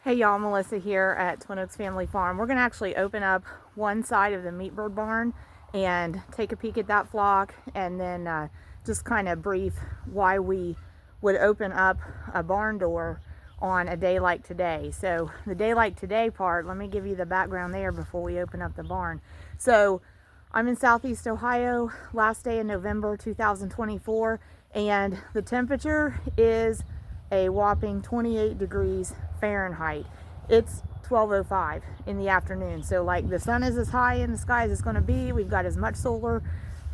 Hey y'all, Melissa here at Twin Oaks Family Farm. We're going to actually open up one side of the meat bird barn and take a peek at that flock, and then just kind of brief why we would open up a barn door on a day like today. So the day like today part, let me give you the background there before we open up the barn. So I'm in Southeast Ohio, last day in November 2024, and the temperature is a whopping 28 degrees Fahrenheit. It's 12:05 in the afternoon, so like the sun is as high in the sky as it's going to be. We've got as much solar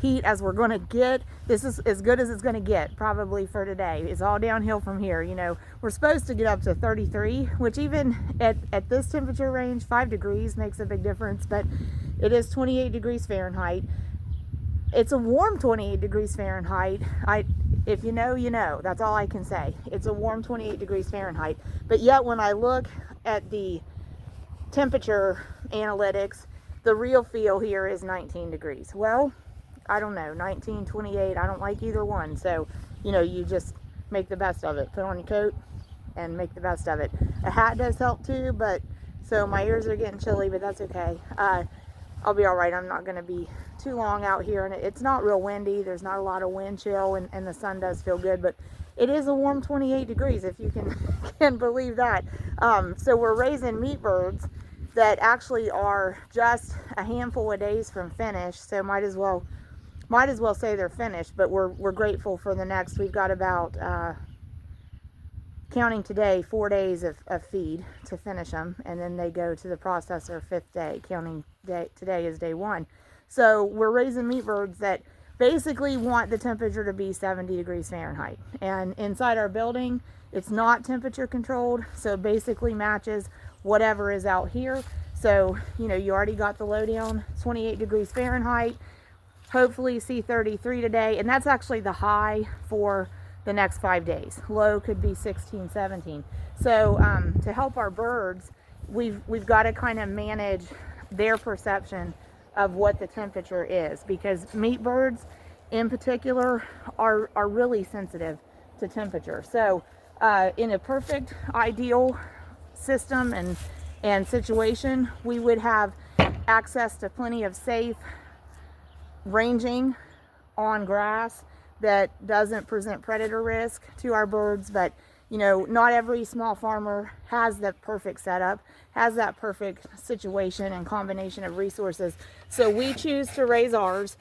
heat as we're going to get. This is as good as it's going to get probably for today. It's all downhill from here. You know, we're supposed to get up to 33, which even at this temperature range, 5 degrees makes a big difference, but it is 28 degrees Fahrenheit. It's a warm 28 degrees Fahrenheit. If you know, you know. That's all I can say. It's a warm 28 degrees Fahrenheit. But yet when I look at the temperature analytics, the real feel here is 19 degrees. Well, I don't know, 19, 28, I don't like either one. So, you know, you just make the best of it. Put on your coat and make the best of it. A hat does help too, but so my ears are getting chilly, but that's okay. I'll be all right. I'm not going to be too long out here, and it's not real windy. There's not a lot of wind chill, and the sun does feel good, but it is a warm 28 degrees if you can believe that. So we're raising meat birds that actually are just a handful of days from finish, so might as well say they're finished, but we're grateful for the next. We've got about counting today 4 days of feed to finish them, and then they go to the processor 5th day. Counting today is day 1. So we're raising meat birds that basically want the temperature to be 70 degrees Fahrenheit, and inside our building it's not temperature controlled, so it basically matches whatever is out here. So you know, you already got the lowdown. 28 degrees Fahrenheit, hopefully see 33 today, and that's actually the high for the next 5 days. Low could be 16, 17. So to help our birds, we've got to kind of manage their perception of what the temperature is, because meat birds in particular are really sensitive to temperature. So in a perfect ideal system and situation, we would have access to plenty of safe ranging on grass that doesn't present predator risk to our birds. But you know, not every small farmer has the perfect setup, has that perfect situation and combination of resources. So we choose to raise ours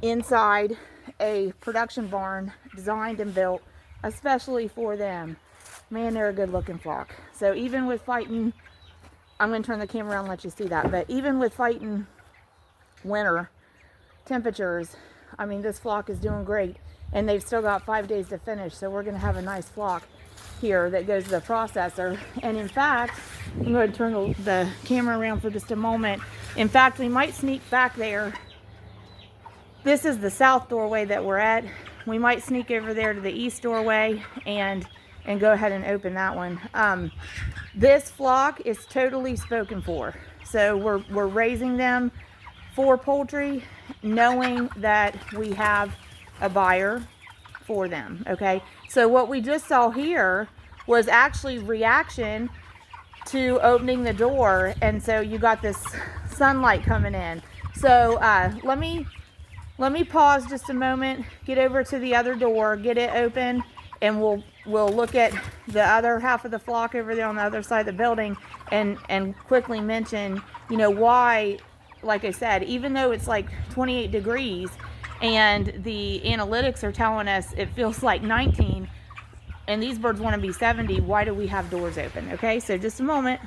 inside a production barn designed and built especially for them. Man, they're a good looking flock. So even with fighting, I'm going to turn the camera around and let you see that, but even with fighting winter temperatures, I mean, this flock is doing great, and they've still got 5 days to finish. So we're going to have a nice flock here that goes to the processor. And in fact, I'm going to turn the camera around for just a moment. In fact, we might sneak back there. This is the south doorway that we're at. We might sneak over there to the east doorway and go ahead and open that one. This flock is totally spoken for. So we're raising them for poultry, knowing that we have a buyer for them. Okay, so what we just saw here was actually reaction to opening the door, and so you got this sunlight coming in. So let me pause just a moment, get over to the other door, get it open, and we'll look at the other half of the flock over there on the other side of the building, and quickly mention, you know, why, like I said, even though it's like 28 degrees and the analytics are telling us it feels like 19, and these birds want to be 70, why do we have doors open? Okay, so just a moment.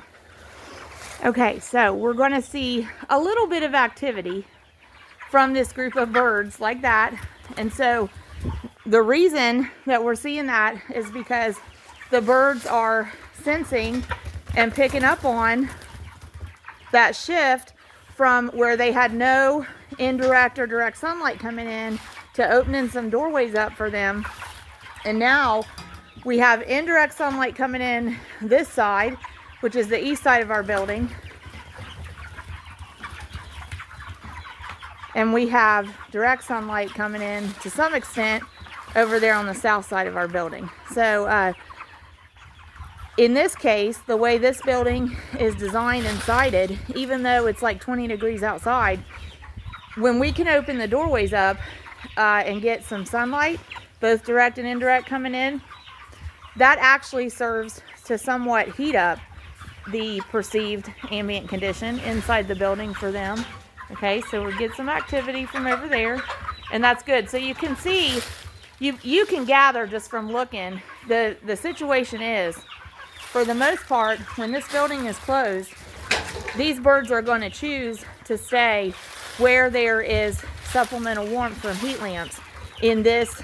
Okay, so we're going to see a little bit of activity from this group of birds like that. And so the reason that we're seeing that is because the birds are sensing and picking up on that shift from where they had no indirect or direct sunlight coming in to opening some doorways up for them. And now we have indirect sunlight coming in this side, which is the east side of our building. And we have direct sunlight coming in to some extent over there on the south side of our building. So In this case, the way this building is designed and sided, even though it's like 20 degrees outside, when we can open the doorways up and get some sunlight, both direct and indirect coming in, that actually serves to somewhat heat up the perceived ambient condition inside the building for them. Okay, so we get some activity from over there, and that's good. So you can see, you can gather just from looking, the situation is, for the most part, when this building is closed, these birds are going to choose to stay where there is supplemental warmth from heat lamps in this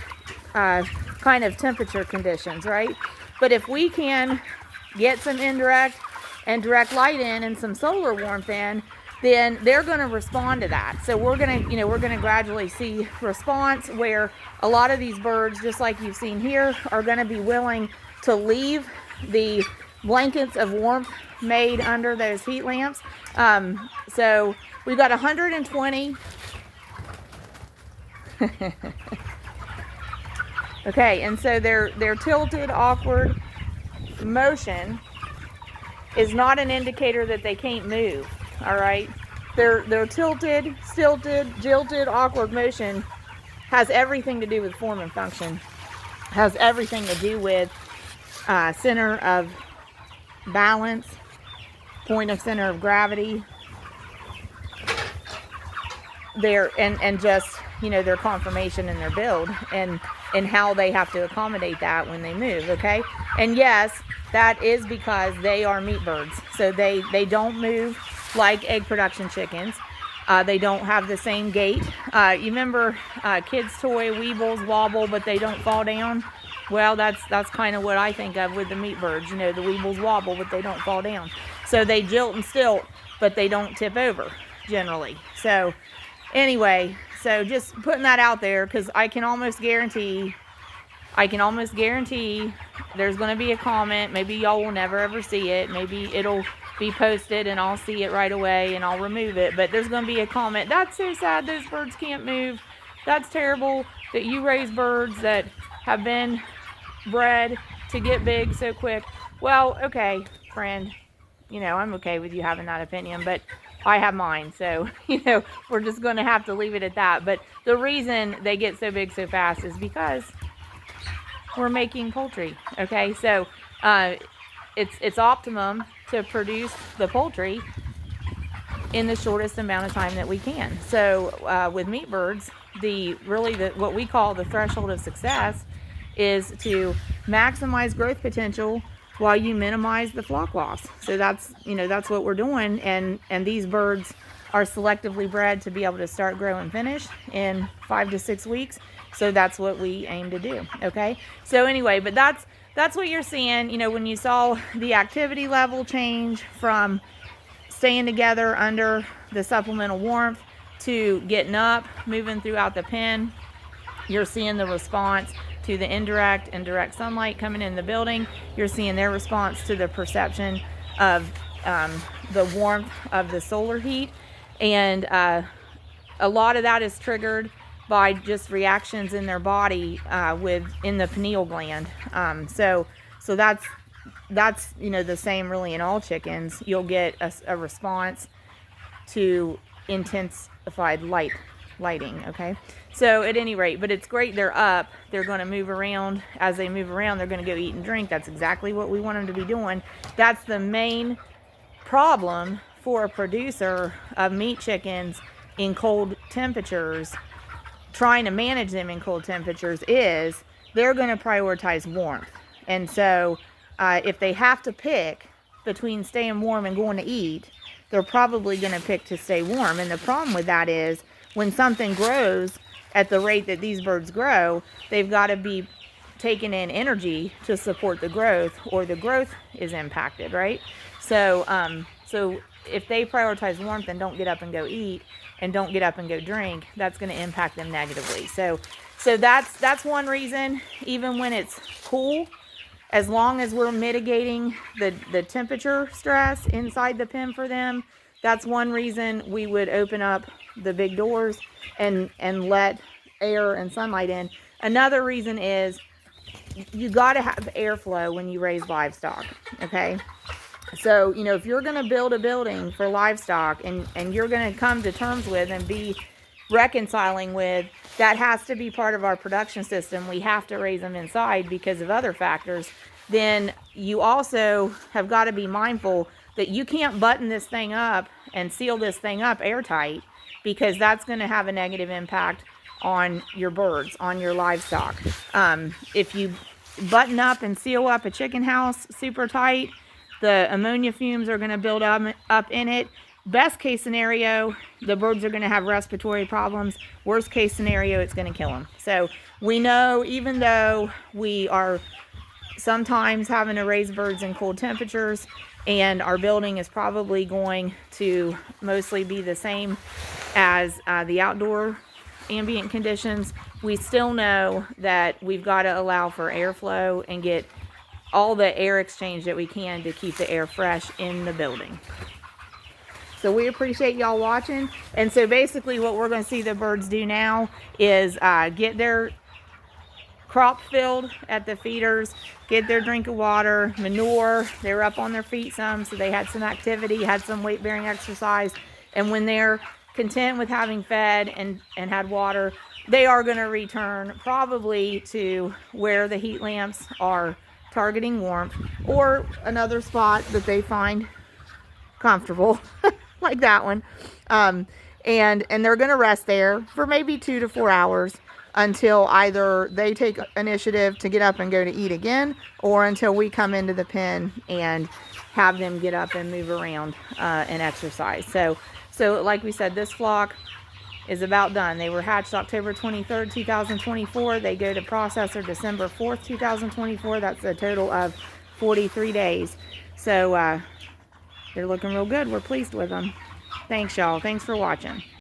kind of temperature conditions, right? But if we can get some indirect and direct light in and some solar warmth in, then they're going to respond to that. So we're going to gradually see response where a lot of these birds, just like you've seen here, are going to be willing to leave the blankets of warmth made under those heat lamps. So we've got 120. Okay, and so their tilted, awkward motion is not an indicator that they can't move. All right, their tilted, stilted, jilted, awkward motion has everything to do with form and function. Has everything to do with center of balance, point of center of gravity. And just, their conformation and their build and how they have to accommodate that when they move. Okay, and yes, that is because they are meat birds, so they don't move like egg production chickens. They don't have the same gait. You remember kids' toy Weebles wobble, but they don't fall down? Well, that's kind of what I think of with the meat birds. The Weebles wobble, but they don't fall down. So they jilt and stilt, but they don't tip over generally. So anyway, so just putting that out there, because I can almost guarantee there's going to be a comment. Maybe y'all will never ever see it. Maybe it'll be posted and I'll see it right away and I'll remove it. But there's going to be a comment. That's so sad those birds can't move. That's terrible that you raise birds that have been bred to get big so quick. Well, okay, friend. I'm okay with you having that opinion, but I have mine. So, we're just going to have to leave it at that. But the reason they get so big so fast is because we're making poultry. Okay, so it's optimum to produce the poultry in the shortest amount of time that we can. So with meat birds, what we call the threshold of success is to maximize growth potential while you minimize the flock loss. So that's what we're doing, and these birds are selectively bred to be able to start, grow, and finish in 5 to 6 weeks. So that's what we aim to do. Okay, so anyway, but that's what you're seeing. When you saw the activity level change from staying together under the supplemental warmth to getting up, moving throughout the pen, you're seeing the response to the indirect and direct sunlight coming in the building. You're seeing their response to the perception of the warmth of the solar heat. And a lot of that is triggered by just reactions in their body in the pineal gland. So that's the same really in all chickens. You'll get a response to intensified lighting. Okay, so at any rate, but it's great they're up. They're going to move around. As they move around, they're going to go eat and drink. That's exactly what we want them to be doing. That's the main problem for a producer of meat chickens in cold temperatures, trying to manage them in cold temperatures, is they're going to prioritize warmth. And so if they have to pick between staying warm and going to eat, they're probably going to pick to stay warm. And the problem with that is when something grows at the rate that these birds grow, they've got to be taking in energy to support the growth, or the growth is impacted, right? So if they prioritize warmth and don't get up and go eat and don't get up and go drink, that's going to impact them negatively. So that's one reason. Even when it's cool, as long as we're mitigating the temperature stress inside the pen for them, that's one reason we would open up the big doors and let air and sunlight in. Another reason is you got to have airflow when you raise livestock, okay? So, you know, if you're going to build a building for livestock and you're going to come to terms with and be reconciling with, that has to be part of our production system. We have to raise them inside because of other factors. Then you also have got to be mindful that you can't button this thing up and seal this thing up airtight, because that's going to have a negative impact on your birds, on your livestock. If you button up and seal up a chicken house super tight, the ammonia fumes are going to build up in it. Best case scenario, the birds are going to have respiratory problems. Worst case scenario, it's going to kill them. So we know, even though we are sometimes having to raise birds in cold temperatures, and our building is probably going to mostly be the same as the outdoor ambient conditions, we still know that we've got to allow for airflow and get all the air exchange that we can to keep the air fresh in the building. So we appreciate y'all watching. And so basically what we're going to see the birds do now is get their crop filled at the feeders, get their drink of water, manure. They were up on their feet some, so they had some activity, had some weight-bearing exercise. And when they're content with having fed and had water, they are going to return probably to where the heat lamps are targeting warmth, or another spot that they find comfortable, like that one. And they're going to rest there for maybe 2 to 4 hours until either they take initiative to get up and go to eat again, or until we come into the pen and have them get up and move around and exercise. So like we said, this flock is about done. They were hatched October 23rd, 2024. They go to processor December 4th, 2024. That's a total of 43 days. So they're looking real good. We're pleased with them. Thanks, y'all. Thanks for watching.